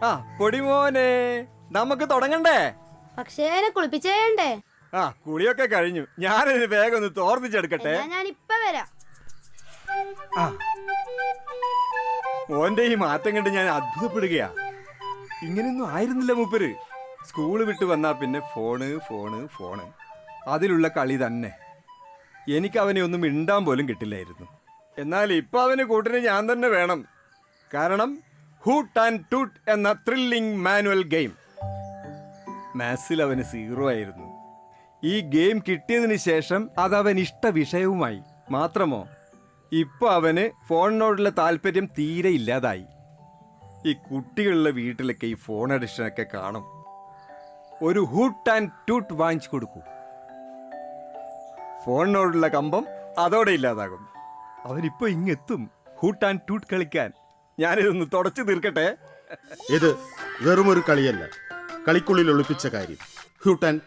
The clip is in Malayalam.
ആ പൊടിമോനെ, നമുക്ക് തുടങ്ങണ്ടേ? പക്ഷേ എന്നെ കുളിപ്പിച്ചേണ്ടേ? ആ കുളിയൊക്കെ കഴിഞ്ഞു. ഞാനിത് വേഗം ഒന്ന് തോർന്നിച്ചെടുക്കട്ടെ. ഞാൻ ഇപ്പൊ വരാം. മോന്റെ ഈ മാറ്റം കണ്ട് ഞാൻ അത്ഭുതപ്പെടുകയാ. ഇങ്ങനെയൊന്നും ആയിരുന്നില്ല മൂപ്പര്. സ്കൂള് വിട്ട് വന്നാ പിന്നെ ഫോണ് ഫോണ് ഫോണ്, അതിലുള്ള കളി തന്നെ. എനിക്ക് അവനെ ഒന്നും മിണ്ടാൻ പോലും കിട്ടില്ലായിരുന്നു. എന്നാൽ ഇപ്പൊ അവന് കൂട്ടിന് ഞാൻ തന്നെ വേണം. കാരണം ഹൂട്ട് ആൻഡ് ടൂട്ട് എന്ന ത്രില്ലിംഗ് മാനുവൽ ഗെയിം. മാത്സിൽ അവന് 0 ആയിരുന്നു. ഈ ഗെയിം കിട്ടിയതിന് ശേഷം അതവൻ ഇഷ്ട വിഷയവുമായി. മാത്രമോ ഇപ്പൊ അവന് ഫോണിനോടുള്ള താല്പര്യം തീരെ ഇല്ലാതായി. ഈ കുട്ടികളുടെ വീട്ടിലൊക്കെ ഈ ഫോൺ അഡിക്ഷനൊക്കെ കാണും. ഒരു ഹൂട്ട് ആൻഡ് ടൂട്ട് വാങ്ങിച്ചു കൊടുക്കൂ, ഫോണിനോടുള്ള കമ്പം അതോടെ ഇല്ലാതാകും. അവനിപ്പോ ഇങ്ങെത്തും ഹൂട്ട് ആൻഡ് ടൂട്ട് കളിക്കാൻ. ഞാനിതൊന്ന് തുടച്ചു തീർക്കട്ടെ. ഇത് വെറുമൊരു കളിയല്ല, കളിക്കുള്ളിൽ ഒളിപ്പിച്ച കാര്യം. ഹൂട്ട് ആൻഡ്